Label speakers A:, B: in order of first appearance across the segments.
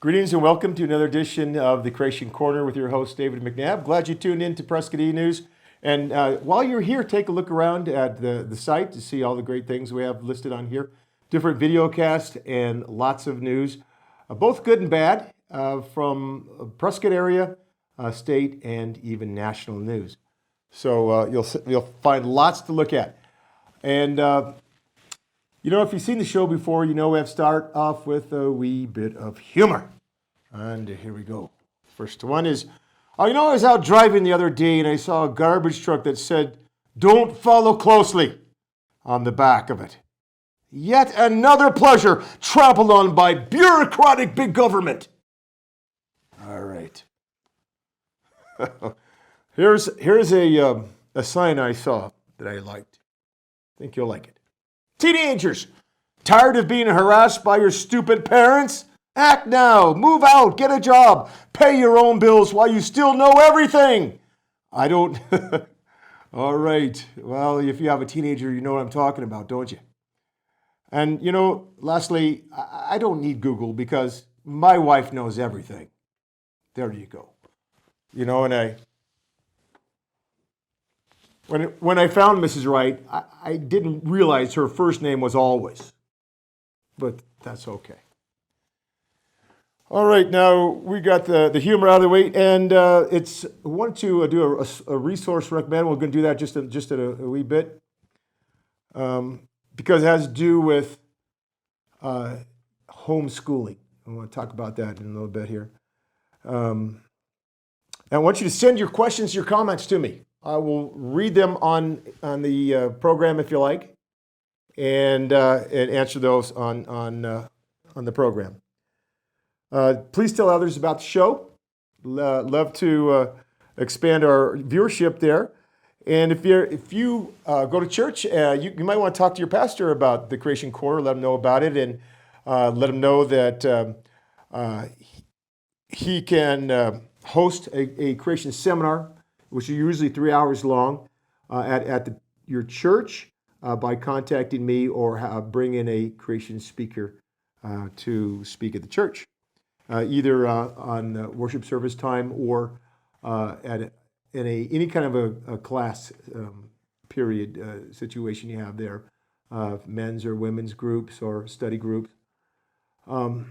A: Greetings and welcome to another edition of the Creation Corner with your host, David McNabb. Glad you tuned in to Prescott E-News. And while you're here, take a look around at the site to see all the great things we have listed on here. Different video casts and lots of news, both good and bad, from Prescott area, state, and even national news. So you'll find lots to look at. And if you've seen the show before, we have to start off with a wee bit of humor. And here we go. First one is, I was out driving the other day and I saw a garbage truck that said, "Don't follow closely," on the back of it. Yet another pleasure trampled on by bureaucratic big government. All right. Here's a sign I saw that I liked. I think you'll like it. Teenagers, tired of being harassed by your stupid parents? Act now, move out, get a job, pay your own bills while you still know everything. I don't. All right. Well, if you have a teenager, you know what I'm talking about, don't you? And, lastly, I don't need Google because my wife knows everything. There you go. And when I found Mrs. Wright, I didn't realize her first name was Always. But that's okay. All right, now we got the humor out of the way, and I want to do a resource recommend. We're going to do that just in a wee bit, because it has to do with homeschooling. I want to talk about that in a little bit here. And I want you to send your questions, your comments to me. I will read them on the program if you like, and answer those on the program. Please tell others about the show. Love to expand our viewership there. And if you go to church, you might want to talk to your pastor about the Creation Corner. Let him know about it, and let him know that he can host a creation seminar, which are usually 3 hours long, at your church by contacting me or bring in a creation speaker to speak at the church. Either on worship service time or in any kind of a class period situation you have there, men's or women's groups or study groups. I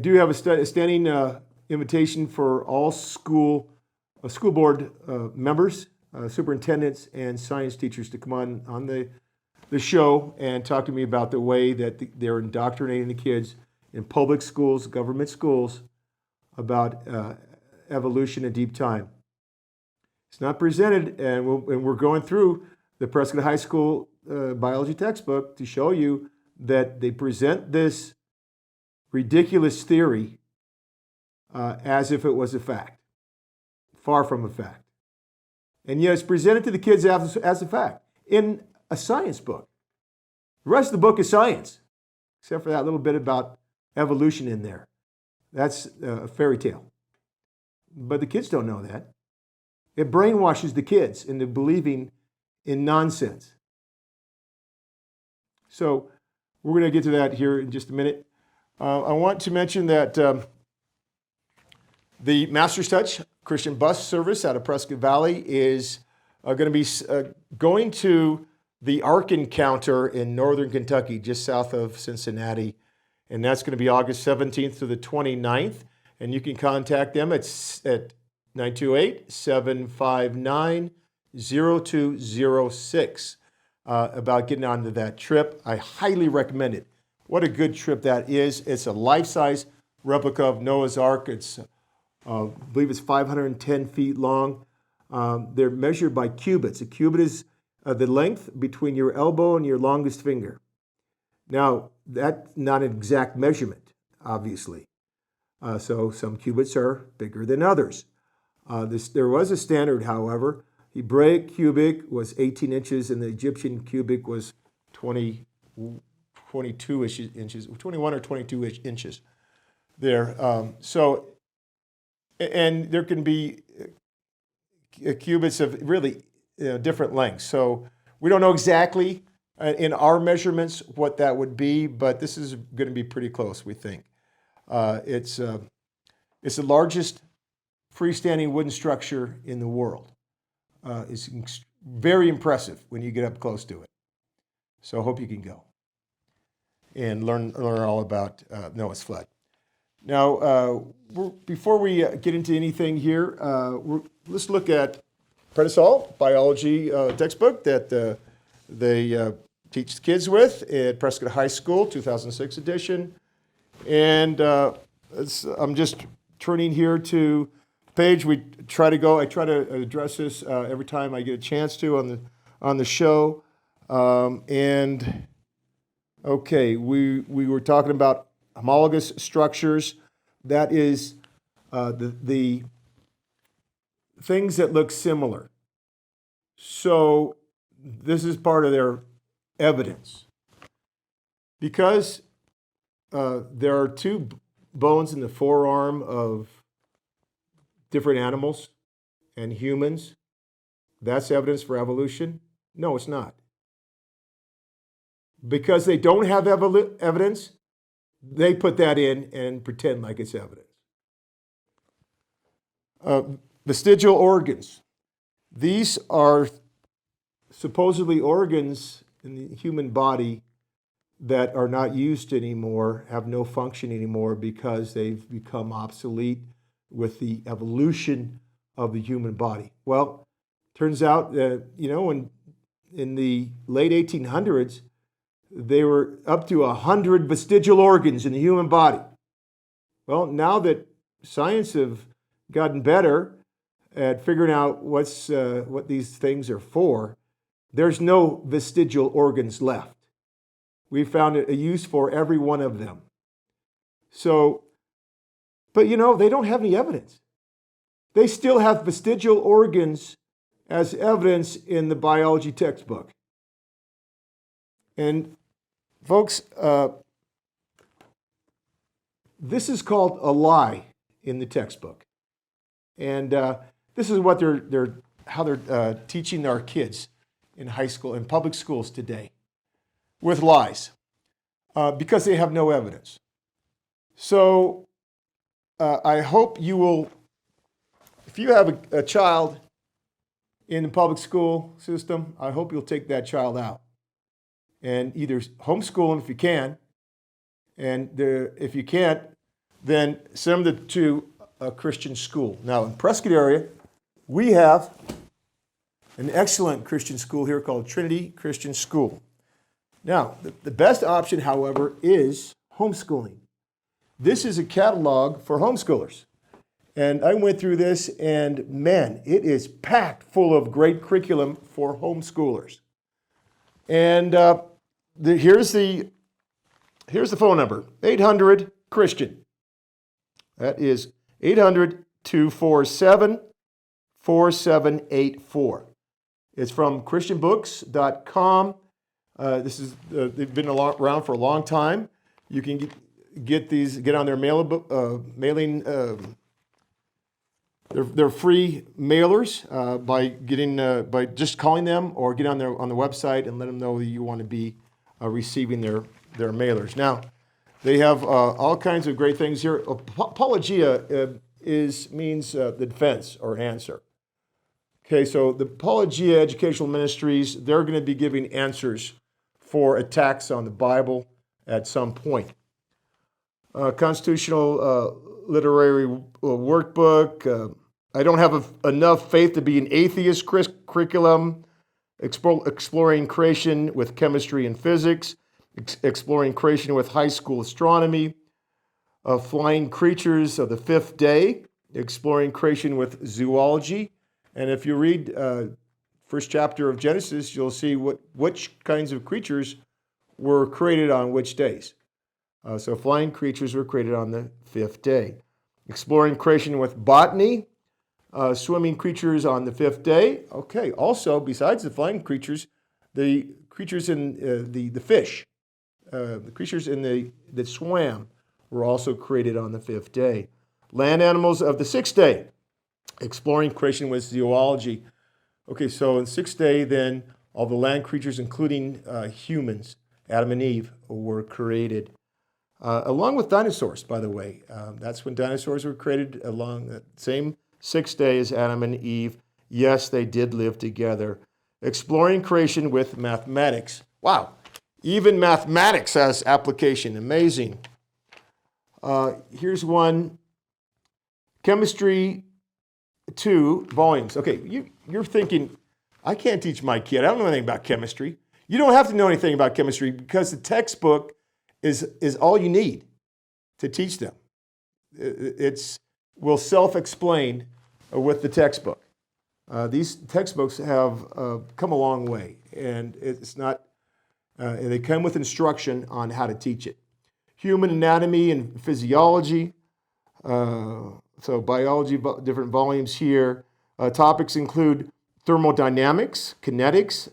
A: do have a standing invitation for all school board members, superintendents, and science teachers to come on the show and talk to me about the way that they're indoctrinating the kids in public schools, government schools, about evolution and deep time. It's not presented, and we're going through the Prescott High School biology textbook to show you that they present this ridiculous theory as if it was a fact. Far from a fact. And yet it's presented to the kids as a fact in a science book. The rest of the book is science, except for that little bit about evolution in there. That's a fairy tale. But the kids don't know that. It brainwashes the kids into believing in nonsense. So we're going to get to that here in just a minute. I want to mention that the Master's Touch Christian bus service out of Prescott Valley is going to be going to the Ark Encounter in northern Kentucky, just south of Cincinnati. And that's going to be August 17th to the 29th. And you can contact them at 928-759-0206 about getting onto that trip. I highly recommend it. What a good trip that is. It's a life-size replica of Noah's Ark. It's, I believe it's 510 feet long. They're measured by cubits. A cubit is the length between your elbow and your longest finger. Now, that's not an exact measurement, obviously. So some cubits are bigger than others. There was a standard, however. Hebraic cubic was 18 inches, and the Egyptian cubic was 22 inches, 21 or 22 inches there. And there can be cubits of really different lengths. So we don't know exactly in our measurements what that would be, but this is going to be pretty close, we think. It's the largest freestanding wooden structure in the world. It's very impressive when you get up close to it. So I hope you can go and learn all about Noah's flood. Now, before we get into anything here, let's look at Preston biology textbook that they teach the kids with at Prescott High School, 2006 edition. And I'm just turning here to the page. I try to address this every time I get a chance to on the show. And okay, we were talking about homologous structures. That is the things that look similar. So this is part of their evidence. Because there are two bones in the forearm of different animals and humans, that's evidence for evolution? No, it's not. Because they don't have evidence, they put that in and pretend like it's evidence. Vestigial organs. These are supposedly organs in the human body that are not used anymore, have no function anymore because they've become obsolete with the evolution of the human body. Well, turns out that, in the late 1800s, they were up to 100 vestigial organs in the human body. Well, now that science have gotten better at figuring out what these things are for, there's no vestigial organs left. We found a use for every one of them. So, but they don't have any evidence. They still have vestigial organs as evidence in the biology textbook. And folks, this is called a lie in the textbook. And this is what how they're teaching our kids in high school, in public schools today, with lies, because they have no evidence. So I hope you will, if you have a child in the public school system, I hope you'll take that child out and either homeschool them if you can, and if you can't, then send them to a Christian school. Now, in Prescott area, we have an excellent Christian school here called Trinity Christian School. Now, the best option, however, is homeschooling. This is a catalog for homeschoolers. And I went through this, and man, it is packed full of great curriculum for homeschoolers. And here's the phone number, 800-CHRISTIAN. That is 800-247-4784. It's from christianbooks.com. They've been around for a long time. You can get on their mailing. They're free mailers by just calling them or get on the website and let them know that you want to be receiving their mailers. Now, they have all kinds of great things here. Apologia means the defense or answer. Okay, so the Apologia Educational Ministries, they're going to be giving answers for attacks on the Bible at some point. Constitutional literary workbook. I don't have enough faith to be an atheist curriculum. Exploring creation with chemistry and physics. Exploring creation with high school astronomy. Flying creatures of the fifth day. Exploring creation with zoology. And if you read first chapter of Genesis, you'll see which kinds of creatures were created on which days. So flying creatures were created on the fifth day. Exploring creation with botany, swimming creatures on the fifth day. Okay, also, besides the flying creatures, the creatures in the fish, the creatures that swam were also created on the fifth day. Land animals of the sixth day. Exploring creation with zoology. Okay, so in sixth day, then, All the land creatures, including humans, Adam and Eve, were created. Along with dinosaurs, by the way. That's when dinosaurs were created, along the same 6 days as Adam and Eve. Yes, they did live together. Exploring creation with mathematics. Wow, even mathematics has application. Amazing. Here's one. Chemistry 2 volumes. Okay, you're thinking, I can't teach my kid. I don't know anything about chemistry. You don't have to know anything about chemistry because the textbook is all you need to teach them. Will self-explain with the textbook. These textbooks have come a long way, and it's not. They come with instruction on how to teach it. Human anatomy and physiology. So biology, different volumes here. Topics include thermodynamics, kinetics,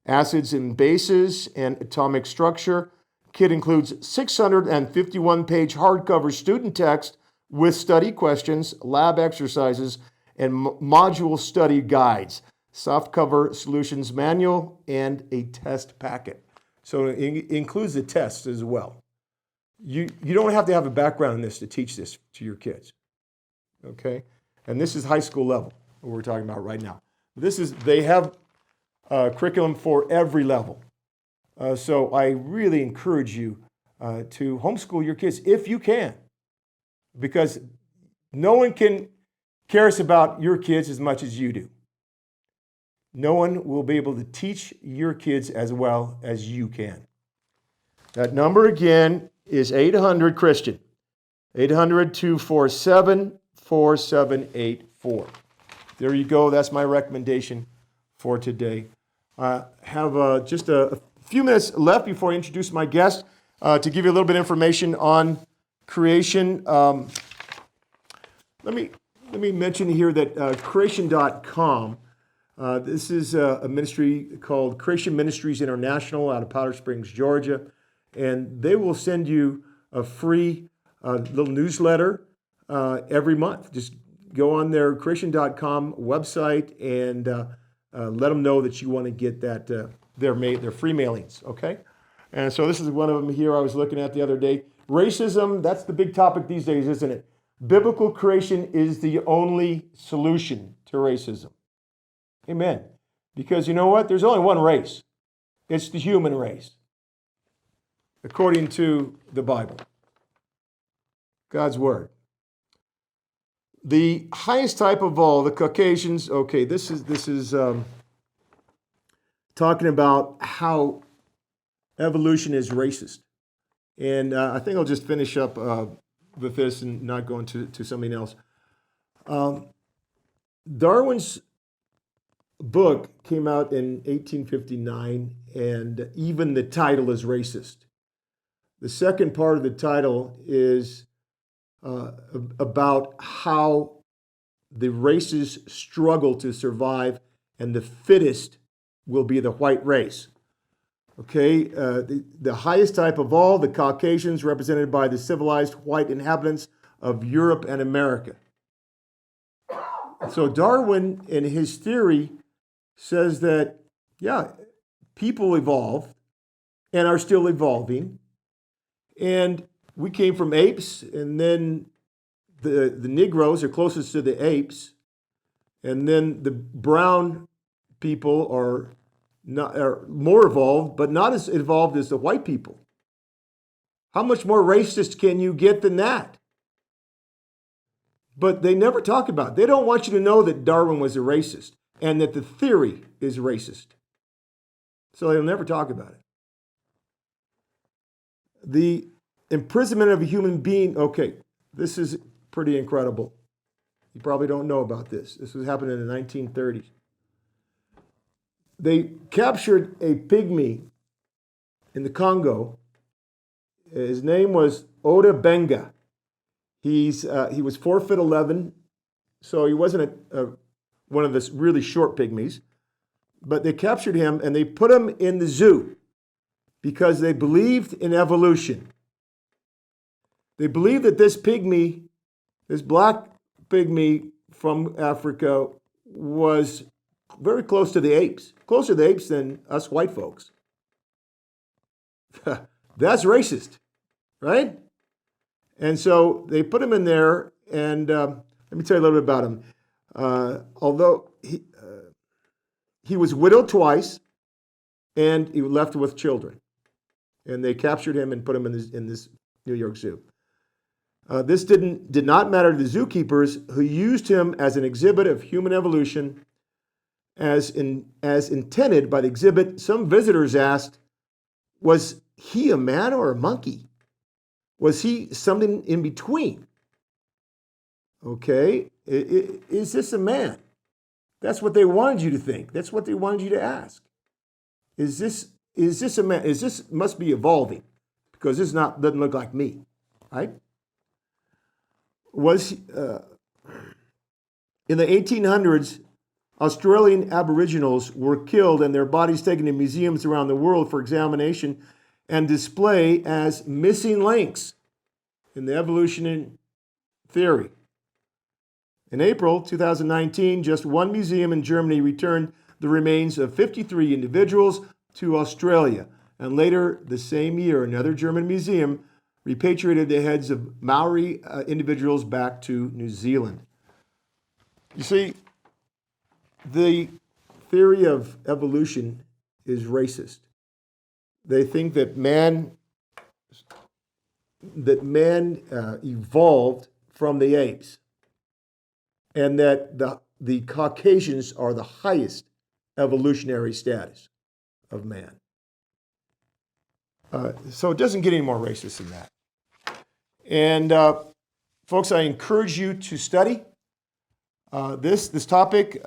A: acids and bases, and atomic structure. Kit includes 651-page hardcover student text with study questions, lab exercises, and module study guides, softcover solutions manual, and a test packet. So it includes the tests as well. You don't have to have a background in this to teach this to your kids, okay? And this is high school level, what we're talking about right now. They have curriculum for every level. So I really encourage you to homeschool your kids if you can, because no one cares about your kids as much as you do. No one will be able to teach your kids as well as you can. That number again is 800-Christian, 800-247-4784. There you go. That's my recommendation for today. I have just a few minutes left before I introduce my guest to give you a little bit of information on creation. Let me mention here that creation.com, this is a ministry called Creation Ministries International out of Powder Springs, Georgia, and they will send you a free little newsletter every month. Just go on their creation.com website and let them know that you want to get that their free mailings, okay? And so this is one of them here I was looking at the other day. Racism, that's the big topic these days, isn't it? Biblical creation is the only solution to racism. Amen. Because you know what? There's only one race. It's the human race, according to the Bible, God's Word. The highest type of all, the Caucasians, okay, this is talking about how evolution is racist. And I think I'll just finish up with this and not go into something else. Darwin's book came out in 1859, and even the title is racist. The second part of the title is about how the races struggle to survive, and the fittest will be the white race. Okay, the highest type of all, the Caucasians, represented by the civilized white inhabitants of Europe and America. So Darwin, in his theory, says that, yeah, people evolved and are still evolving. And we came from apes, and then the Negroes are closest to the apes, and then the brown people are more evolved, but not as evolved as the white people. How much more racist can you get than that? But they never talk about it. They don't want you to know that Darwin was a racist and that the theory is racist. So they'll never talk about it. The imprisonment of a human being, okay, this is pretty incredible. You probably don't know about this. This was happening in the 1930s. They captured a pygmy in the Congo. His name was Oda Benga. He was 4'11", so he wasn't one of the really short pygmies. But they captured him and they put him in the zoo because they believed in evolution. They believed that this pygmy, this black pygmy from Africa, was very close to the apes, closer to the apes than us white folks. That's racist, right? And so they put him in there, and let me tell you a little bit about him. Although he was widowed twice, and he was left with children, and they captured him and put him in this New York Zoo. This did not matter to the zookeepers, who used him as an exhibit of human evolution. As intended by the exhibit, some visitors asked, was he a man or a monkey? Was he something in between? Okay, is this a man? That's what they wanted you to think. That's what they wanted you to ask. Is this a man? This must be evolving, because this doesn't look like me, right? Was in the 1800s, Australian Aboriginals were killed and their bodies taken to museums around the world for examination and display as missing links in the evolutionary theory. In April 2019, just one museum in Germany returned the remains of 53 individuals to Australia. And later the same year, another German museum repatriated the heads of Maori individuals back to New Zealand. You see, the theory of evolution is racist. They think that man evolved from the apes, and that the Caucasians are the highest evolutionary status of man. So it doesn't get any more racist than that. And folks, I encourage you to study this topic.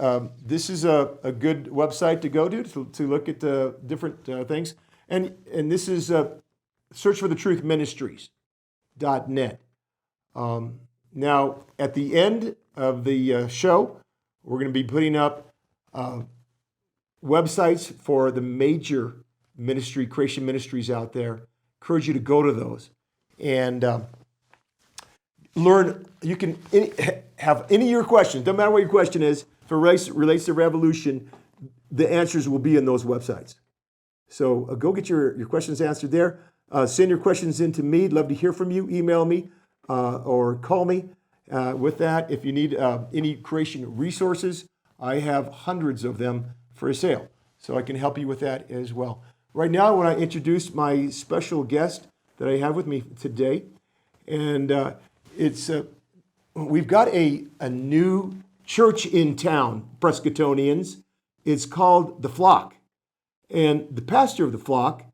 A: This is a good website to go to look at different things. And this is search for the truth ministries.net. Now, at the end of the show, we're going to be putting up websites for the major creation ministries out there. Encourage you to go to those and learn. You can have any of your questions. Doesn't matter what your question is. If it relates to revolution, the answers will be in those websites. So go get your questions answered there. Send your questions in to me. Love to hear from you. Email me or call me with that. If you need any creation resources, I have hundreds of them for sale. So I can help you with that as well. Right now, I want to introduce my special guest that I have with me today. And we've got a new church in town, Prescottonians. It's called The Flock. And the pastor of The Flock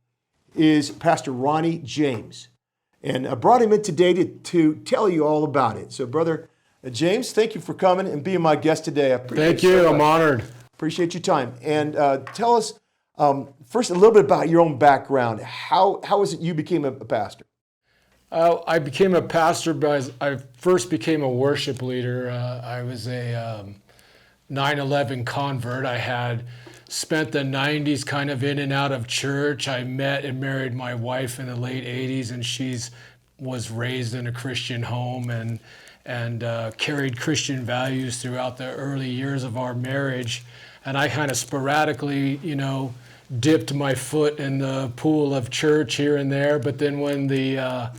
A: is Pastor Ronnie James. And I brought him in today to tell you all about it. So, Brother James, thank you for coming and being my guest today. I appreciate
B: Thank you. I'm honored.
A: Appreciate your time. And tell us first a little bit about your own background. How is it you became a pastor?
B: I became a pastor because I first became a worship leader. I was a 9/11 convert. I had spent the 90s kind of in and out of church. I met and married my wife in the late 80s, and she was raised in a Christian home and carried Christian values throughout the early years of our marriage. And I kind of sporadically, dipped my foot in the pool of church here and there. But then when the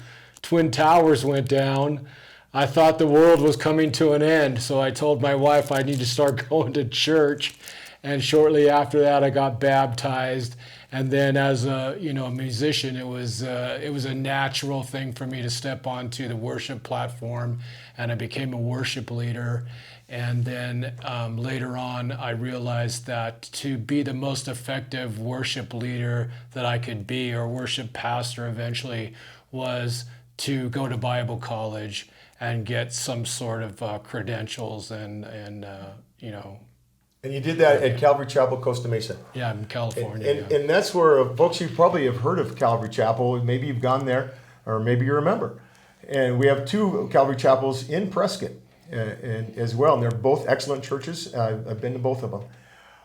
B: Twin Towers went down, I thought the world was coming to an end. So I told my wife I need to start going to church. And shortly after that, I got baptized. And then as a musician, it was a natural thing for me to step onto the worship platform, and I became a worship leader. And then later on, I realized that to be the most effective worship leader that I could be, or worship pastor eventually, was to go to Bible college and get some sort of credentials and.
A: And you did that at Calvary Chapel, Costa Mesa.
B: Yeah, in California.
A: And that's where folks, you probably have heard of Calvary Chapel. Maybe you've gone there, or maybe you're a member. And we have two Calvary Chapels in Prescott and as well. And they're both excellent churches. I've been to both of them.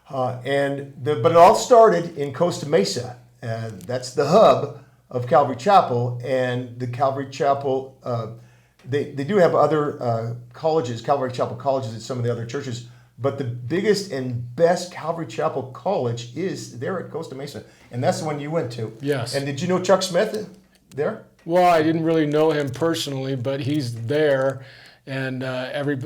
A: But it all started in Costa Mesa. That's the hub of Calvary Chapel. And the Calvary Chapel, they do have other colleges, Calvary Chapel colleges at some of the other churches. But the biggest and best Calvary Chapel college is there at Costa Mesa, and that's the one you went to.
B: Yes.
A: And did you know Chuck Smith there?
B: Well, I didn't really know him personally, but he's there, and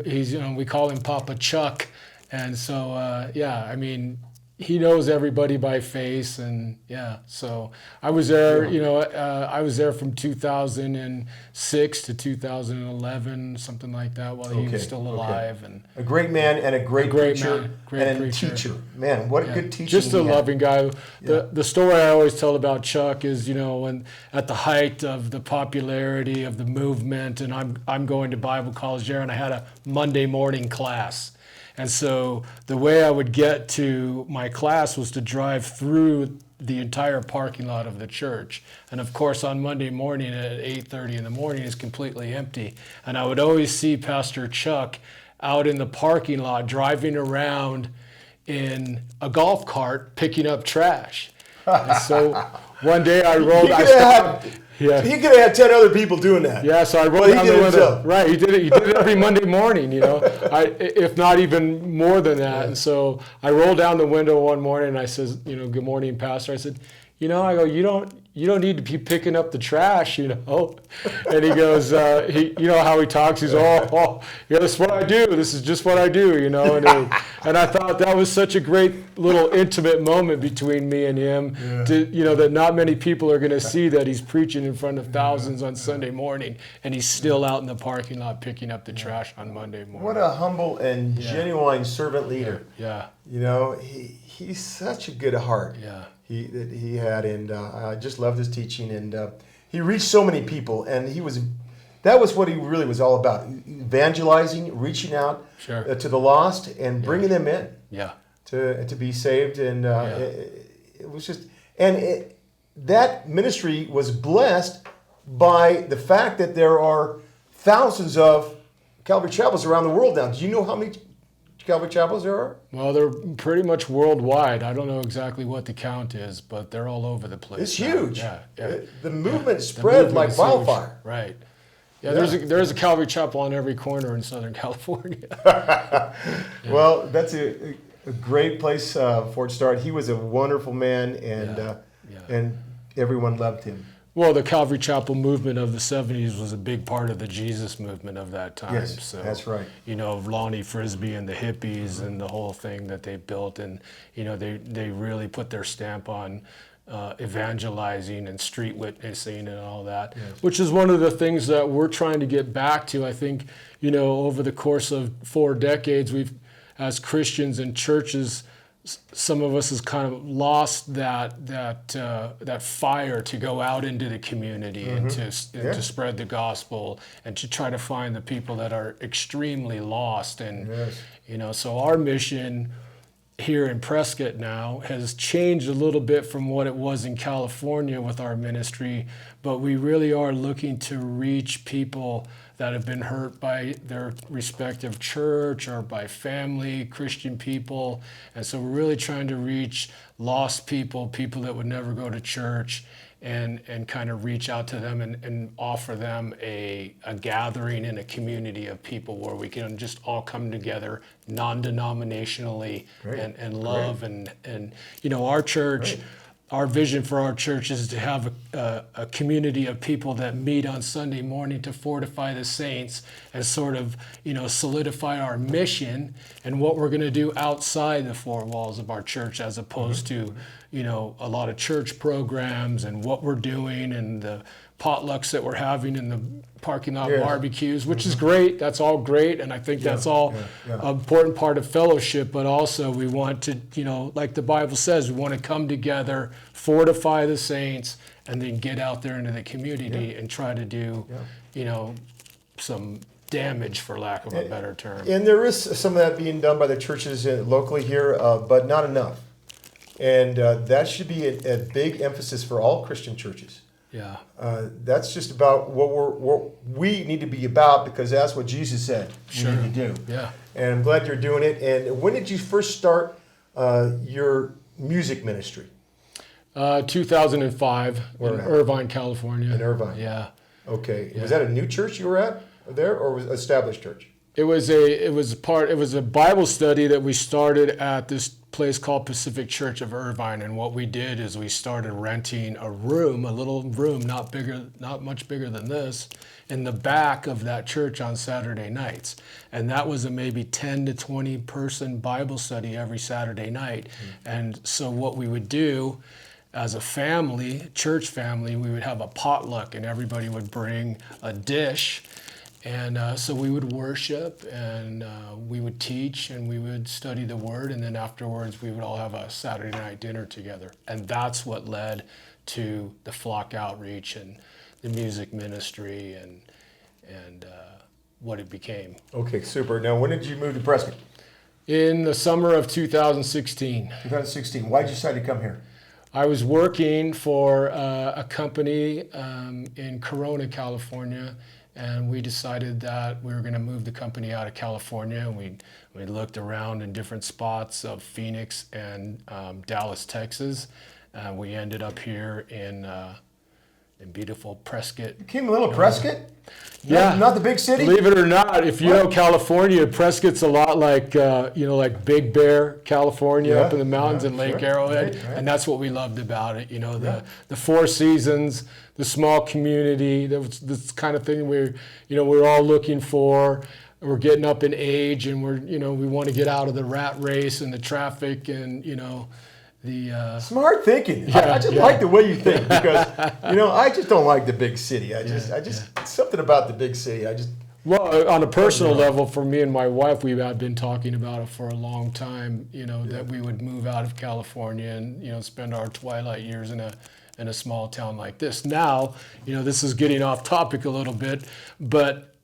B: he's we call him Papa Chuck, and so yeah, I mean, he knows everybody by face, and yeah, so I was there. I was there from 2006 to 2011, something like that, while he was still alive. And
A: a great man and a great preacher
B: man, great
A: and
B: preacher.
A: teacher. Man, what a good teacher!
B: Just a loving guy. The story I always tell about Chuck is, when at the height of the popularity of the movement, and I'm going to Bible college there, and I had a Monday morning class. And so the way I would get to my class was to drive through the entire parking lot of the church. And of course, on Monday morning at 8:30 in the morning, it's completely empty. And I would always see Pastor Chuck out in the parking lot driving around in a golf cart picking up trash. And so one day I rolled.
A: He could have had 10 other people doing that.
B: Yeah, so I rolled down the window. Right, he did it. He did it every Monday morning. If not even more than that. And so I rolled down the window one morning and I says, "Good morning, Pastor." I said, I go, you don't need to be picking up the trash, And he goes, how he talks. He's that's what I do. This is just what I do, And I thought that was such a great little intimate moment between me and him. That not many people are going to see that he's preaching in front of thousands on Sunday morning, and he's still out in the parking lot picking up the trash on Monday morning.
A: What a humble and genuine servant leader.
B: Yeah.
A: He's such a good heart.
B: Yeah.
A: He had, and I just loved his teaching, and he reached so many people, and that was what he really was all about, evangelizing, reaching out to the lost and bringing them in to be saved, and it was just, and that ministry was blessed by the fact that there are thousands of Calvary Chapels around the world now. Do you know how many Calvary Chapels there are?
B: Well, they're pretty much worldwide. I don't know exactly what the count is, but they're all over the place.
A: It's huge.
B: Yeah.
A: The movement spread like wildfire.
B: Huge. Right. Yeah, there's a Calvary Chapel on every corner in Southern California.
A: Well, that's a great place for it to start. He was a wonderful man, and everyone loved him.
B: Well, the Calvary Chapel movement of the 70s was a big part of the Jesus movement of that time.
A: Yes,
B: so,
A: that's right.
B: Ronnie Frisbee and the hippies and the whole thing that they built, and they really put their stamp on evangelizing and street witnessing and all that, which is one of the things that we're trying to get back to. I think, over the course of 4 decades, we've, as Christians and churches, some of us has kind of lost that fire to go out into the community and to spread the gospel and to try to find the people that are extremely lost. And so our mission here in Prescott now has changed a little bit from what it was in California with our ministry, but we really are looking to reach people that have been hurt by their respective church or by family, Christian people. And so we're really trying to reach lost people that would never go to church, and kind of reach out to them and offer them a gathering in a community of people where we can just all come together non-denominationally and love. And our church, our vision for our church is to have a community of people that meet on Sunday morning to fortify the saints and sort of, solidify our mission and what we're going to do outside the 4 walls of our church, as opposed to, a lot of church programs and what we're doing and the potlucks that we're having in the parking lot barbecues, which is great. That's all great. And I think that's all an important part of fellowship. But also we want to, like the Bible says, we want to come together, fortify the saints, and then get out there into the community and try to do, some damage, for lack of a better term.
A: And there is some of that being done by the churches locally here, but not enough. And that should be a big emphasis for all Christian churches.
B: Yeah.
A: That's just about what we need to be about, because that's what Jesus said we need to do.
B: Yeah.
A: And I'm glad you're doing it. And when did you first start your music ministry?
B: 2005 in Irvine, California.
A: In Irvine.
B: Yeah.
A: Okay. Was that a new church you were at there, or was it an established church?
B: It was a Bible study that we started at this place called Pacific Church of Irvine, and what we did is we started renting a little room, not much bigger than this, in the back of that church on Saturday nights. And that was a maybe 10 to 20 person Bible study every Saturday night. And so what we would do as a family, church family, we would have a potluck and everybody would bring a dish. And so we would worship and we would teach and we would study the Word, and then afterwards we would all have a Saturday night dinner together. And that's what led to the flock outreach and the music ministry and what it became.
A: Okay, super. Now, when did you move to Preston?
B: In the summer of 2016.
A: 2016. Why did you decide to come here?
B: I was working for a company in Corona, California, and we decided that we were going to move the company out of California. And we looked around in different spots of Phoenix and Dallas, Texas. We ended up here in beautiful Prescott.
A: You came a little Prescott?
B: Yeah.
A: Not the big city?
B: Believe it or not, if you know California, Prescott's a lot like, like Big Bear, California, up in the mountains and Lake Arrowhead.
A: Right.
B: And that's what we loved about it. The Four Seasons, the small community, that's this kind of thing we're all looking for. We're getting up in age and we want to get out of the rat race and the traffic and, the
A: smart thinking. I just like the way you think because I just don't like the big city. Something about the big city.
B: Well, on a personal level, for me and my wife, we had been talking about it for a long time. That we would move out of California and spend our twilight years in a small town like this. Now, this is getting off topic a little bit, but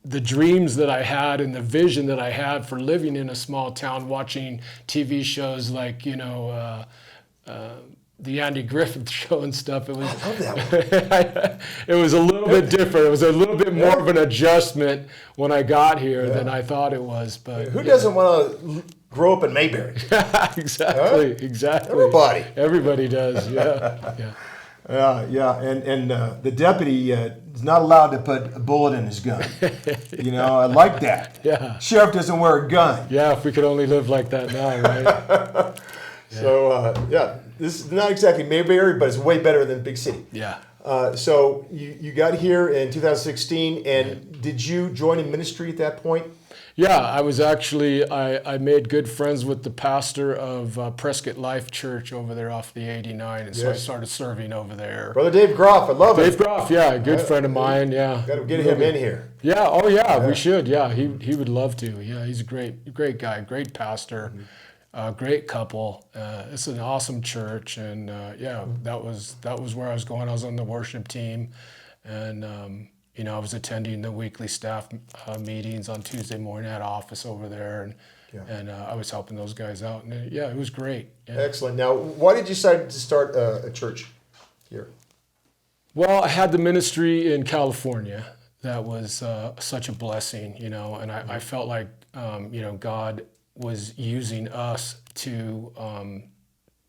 B: the dreams that I had and the vision that I had for living in a small town, watching TV shows like, the Andy Griffith Show and stuff. I
A: love that one.
B: It was a little bit different. It was a little bit more of an adjustment when I got here than I thought it was. But
A: who doesn't want to grow up in Mayberry?
B: Exactly. Everybody does. Yeah.
A: And the deputy is not allowed to put a bullet in his gun. I like that.
B: Yeah.
A: Sheriff doesn't wear a gun.
B: Yeah, if we could only live like that now, right?
A: So, this is not exactly Mayberry, but it's way better than big city.
B: Yeah.
A: So you got here in 2016, and did you join in ministry at that point?
B: Yeah, I was actually, I made good friends with the pastor of Prescott Life Church over there off the 89, and so I started serving over there.
A: Brother Dave Groff, I love it.
B: Dave Groff, yeah, a good friend of mine, yeah.
A: Got to get him in here.
B: Yeah, we should, yeah, he would love to. Yeah, he's a great guy, great pastor, great couple. It's an awesome church, and that was where I was going. I was on the worship team, and I was attending the weekly staff meetings on Tuesday morning at office over there, and I was helping those guys out, and it was great. Yeah.
A: Excellent. Now, why did you decide to start a church here?
B: Well, I had the ministry in California. That was such a blessing, and I felt like, God was using us to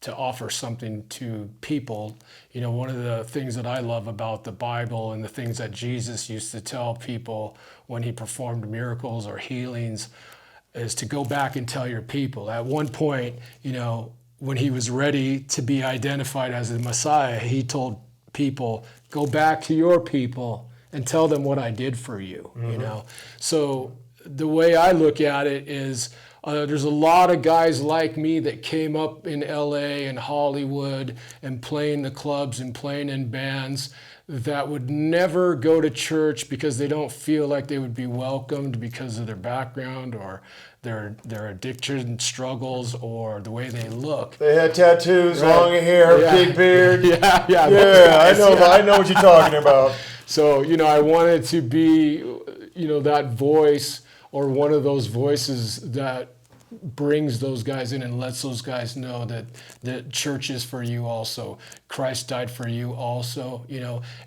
B: offer something to people. One of the things that I love about the Bible and the things that Jesus used to tell people when he performed miracles or healings is to go back and tell your people. At one point, when he was ready to be identified as the Messiah, he told people, go back to your people and tell them what I did for you, So the way I look at it is, there's a lot of guys like me that came up in LA and Hollywood and playing the clubs and playing in bands that would never go to church because they don't feel like they would be welcomed because of their background or their addiction struggles or the way they look.
A: They had tattoos, long hair, big beard.
B: I
A: know what you're talking about.
B: So, I wanted to be, that voice or one of those voices that brings those guys in and lets those guys know that the church is for you also. Christ died for you also,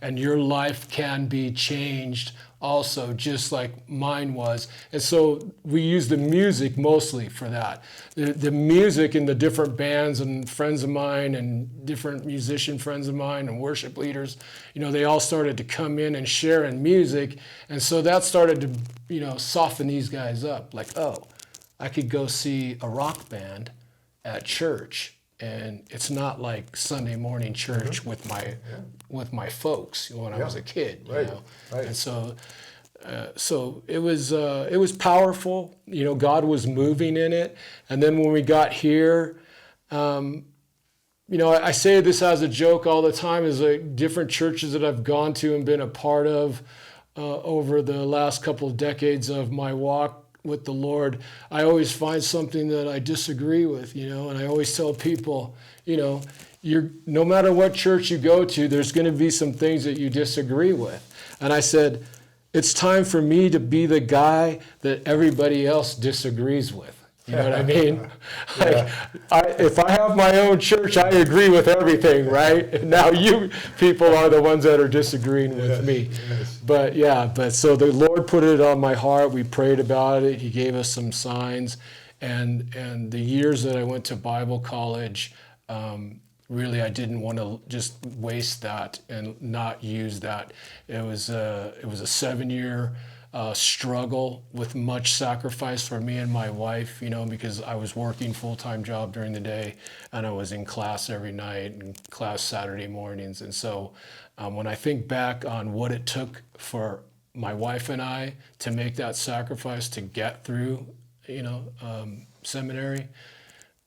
B: and your life can be changed also, just like mine was. And so we use the music mostly for that. The music and the different bands and friends of mine and different musician friends of mine and worship leaders, they all started to come in and share in music. And so that started to, soften these guys up. Like, oh, I could go see a rock band at church, and it's not like Sunday morning church with my folks when I was a kid.
A: Right.
B: And so it was powerful. God was moving in it. And then when we got here, I say this as a joke all the time, is like different churches that I've gone to and been a part of over the last couple of decades of my walk with the Lord, I always find something that I disagree with, and I always tell people, no matter what church you go to, there's going to be some things that you disagree with. And I said, it's time for me to be the guy that everybody else disagrees with. You know what I mean? If I have my own church, I agree with everything, right? Now you people are the ones that are disagreeing with me.
A: Yes.
B: But so the Lord put it on my heart. We prayed about it. He gave us some signs. And the years that I went to Bible college, really I didn't want to just waste that and not use that. It was a 7-year struggle with much sacrifice for me and my wife, because I was working full-time job during the day and I was in class every night and class Saturday mornings. And so when I think back on what it took for my wife and I to make that sacrifice to get through, seminary,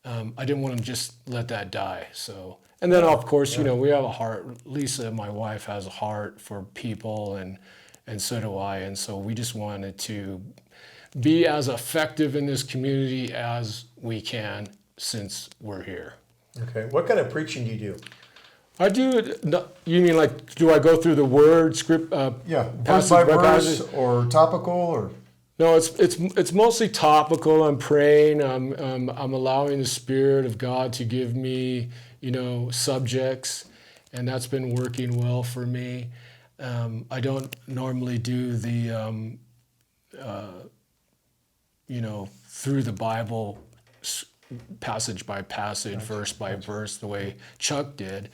B: I didn't want to just let that die. So, and then of course, we have a heart. Lisa, my wife, has a heart for people, and so do I. And so we just wanted to be as effective in this community as we can since we're here.
A: Okay. What kind of preaching do you do?
B: I do. You mean like, do I go through the word script?
A: Verse by verse, or topical, or?
B: No, it's mostly topical. I'm praying. I'm allowing the Spirit of God to give me, subjects, and that's been working well for me. I don't normally do the, through the Bible, passage by passage, verse by verse, the way Chuck did.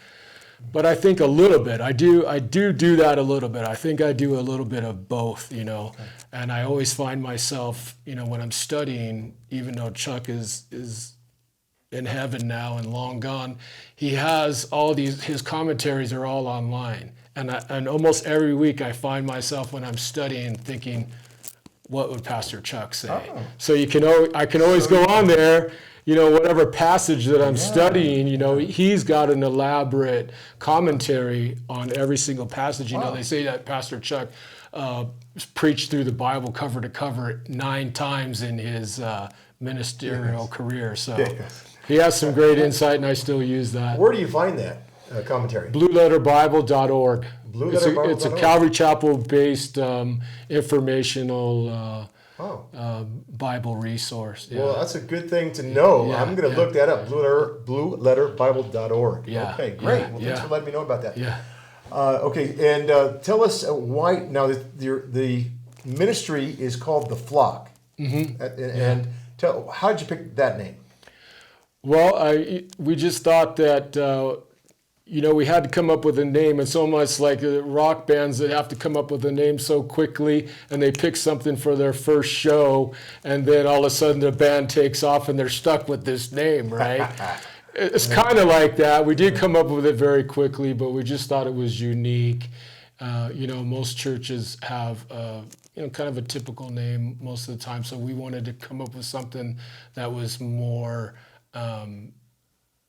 B: But I think a little bit. I do that a little bit. I think I do a little bit of both, And I always find myself, when I'm studying, even though Chuck is in heaven now and long gone, he has all his commentaries are all online. And almost every week I find myself when I'm studying thinking, what would Pastor Chuck say?
A: Oh.
B: So I can always go on there, whatever passage that I'm studying, he's got an elaborate commentary on every single passage. They say that Pastor Chuck preached through the Bible cover to cover 9 times in his ministerial career. So he has some great insight, and I still use that.
A: Where do you find that commentary?
B: BlueLetterBible.org.
A: BlueLetterBible.org.
B: It's a Calvary Chapel-based informational Bible resource. Yeah.
A: Well, that's a good thing to know.
B: Yeah,
A: I'm going to look that up. BlueLetterBible.org.
B: Yeah.
A: Okay, great.
B: Yeah,
A: Well, thanks for letting me know about that.
B: Yeah.
A: Okay, and tell us why. Now, the ministry is called The Flock. Mm-hmm. And how did you pick that name?
B: Well, we just thought that, we had to come up with a name, and so much like rock bands that have to come up with a name so quickly, and they pick something for their first show, and then all of a sudden the band takes off and they're stuck with this name, right? It's kind of like that. We did come up with it very quickly, but we just thought it was unique. Most churches have kind of a typical name most of the time, so we wanted to come up with something that was more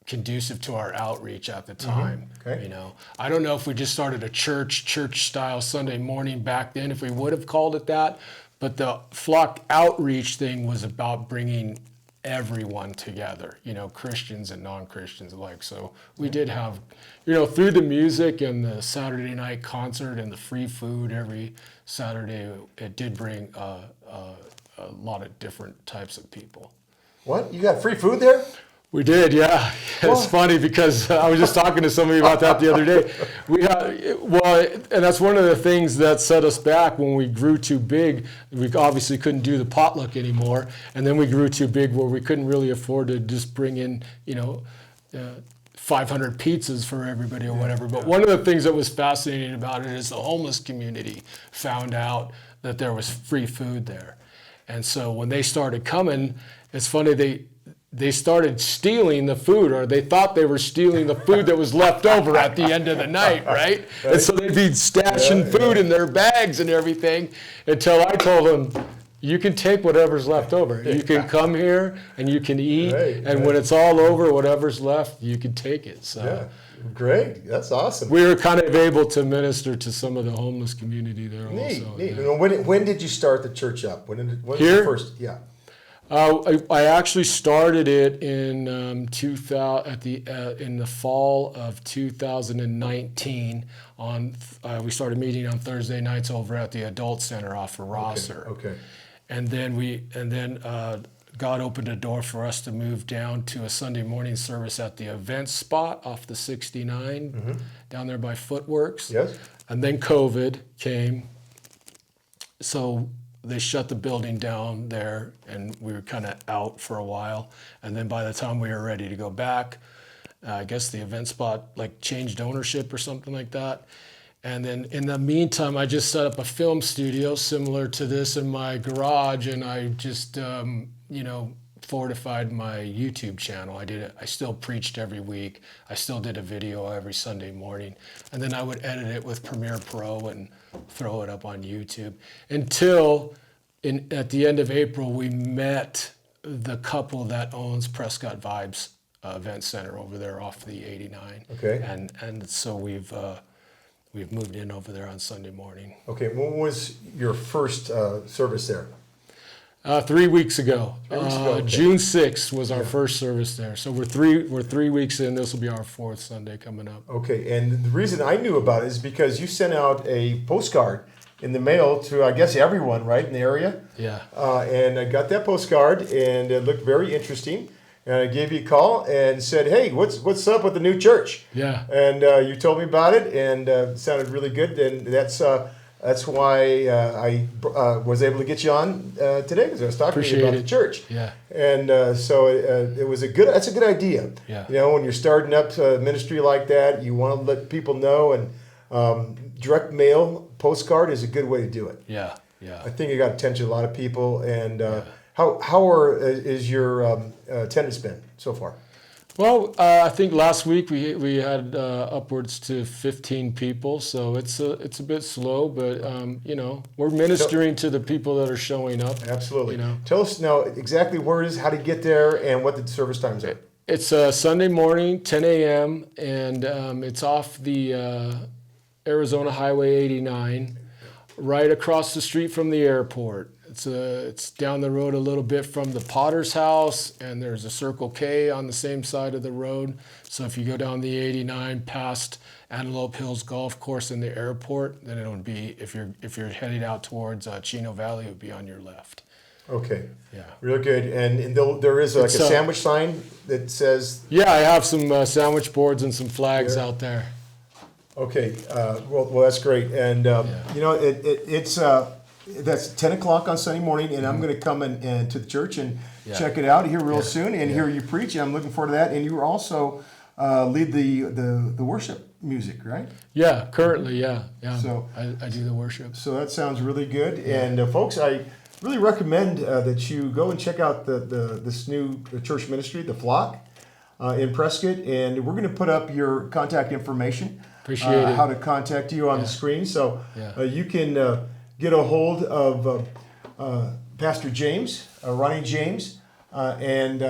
B: conducive to our outreach at the time.
A: Mm-hmm. Okay.
B: I don't know if we just started a church style Sunday morning back then, if we would have called it that, but the flock outreach thing was about bringing everyone together, Christians and non-Christians alike. So we did have, through the music and the Saturday night concert and the free food every Saturday, it did bring a lot of different types of people.
A: What? You got free food there?
B: We did, yeah. It's funny because I was just talking to somebody about that the other day. And that's one of the things that set us back when we grew too big. We obviously couldn't do the potluck anymore, and then we grew too big where we couldn't really afford to just bring in, 500 pizzas for everybody or whatever. But one of the things that was fascinating about it is the homeless community found out that there was free food there, and so when they started coming, it's funny they started stealing the food, or they thought they were stealing the food that was left over at the end of the night, right? And so they'd be stashing food in their bags and everything until I told them, you can take whatever's left over. You can come here and you can eat, and when it's all over, whatever's left, you can take it. So.
A: Yeah. Great. That's awesome.
B: We were kind of able to minister to some of the homeless community there
A: Neat.
B: also.
A: Neat.
B: Yeah.
A: When did you start the church up? When
B: Here?
A: the first? Yeah.
B: I actually started it in 2000 in the fall of 2019. We started meeting on Thursday nights over at the Adult Center off of Rosser.
A: Okay.
B: And then God opened a door for us to move down to a Sunday morning service at the event spot off the 69 down there by Footworks.
A: Yes.
B: And then COVID came, so they shut the building down there, and we were kind of out for a while. And then by the time we were ready to go back, I guess the event spot changed ownership or something like that. And then in the meantime, I just set up a film studio similar to this in my garage, and I just fortified my YouTube channel. I still preached every week. I still did a video every Sunday morning, and then I would edit it with Premiere Pro and throw it up on YouTube until at the end of April we met the couple that owns Prescott Vibes Event Center over there off the 89.
A: Okay.
B: And so we've moved in over there on Sunday morning.
A: Okay. When was your first service there?
B: 3 weeks ago.
A: 3 weeks ago, okay.
B: June 6th was our first service there. So we're 3 weeks in. This will be our fourth Sunday coming up.
A: Okay, and the reason I knew about it is because you sent out a postcard in the mail to, I guess, everyone, right, in the area?
B: Yeah.
A: And I got that postcard, and it looked very interesting. And I gave you a call and said, hey, what's up with the new church?
B: Yeah.
A: And you told me about it, and it sounded really good. And that's why I was able to get you on today, because I was talking to you about the church.
B: Yeah.
A: And so it was that's a good idea.
B: Yeah.
A: When you're starting up a ministry like that, you want to let people know, and direct mail postcard is a good way to do it.
B: Yeah. Yeah.
A: I think it got attention to a lot of people. And how is your attendance been so far?
B: Well, I think last week we had upwards to 15 people, so it's a bit slow, but we're ministering to the people that are showing up.
A: Absolutely. Tell us now exactly where it is, how to get there, and what the service times are.
B: It's Sunday morning, 10 a.m., and it's off the Arizona Highway 89, right across the street from the airport. It's down the road a little bit from the Potter's house, and there's a Circle K on the same side of the road. So if you go down the 89 past Antelope Hills Golf Course and the airport, then it would be, if you're heading out towards Chino Valley, it would be on your left.
A: Okay.
B: Yeah. Real
A: good. And there is a sandwich sign that says...
B: Yeah, I have some sandwich boards and some flags out there.
A: Okay. Well, that's great. And, it's... that's 10 o'clock on Sunday morning, and I'm going to come in to the church and check it out here real soon and hear you preach. And I'm looking forward to that. And you also lead the worship music, right? Yeah,
B: currently, yeah.
A: So
B: I do the worship.
A: So that sounds really good. And folks, I really recommend that you go and check out this new church ministry, The Flock, in Prescott. And we're going to put up your contact information.
B: Appreciate it.
A: How to contact you on the screen. So you can... get a hold of Pastor James, Ronnie James, and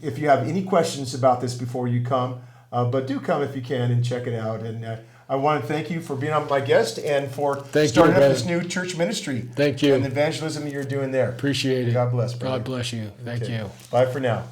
A: if you have any questions about this before you come, but do come if you can and check it out. And I want to thank you for being on my guest and for starting up this new church ministry.
B: Thank you.
A: And the evangelism that you're doing there.
B: Appreciate it.
A: God bless, brother.
B: God bless you. Thank you.
A: Bye for now.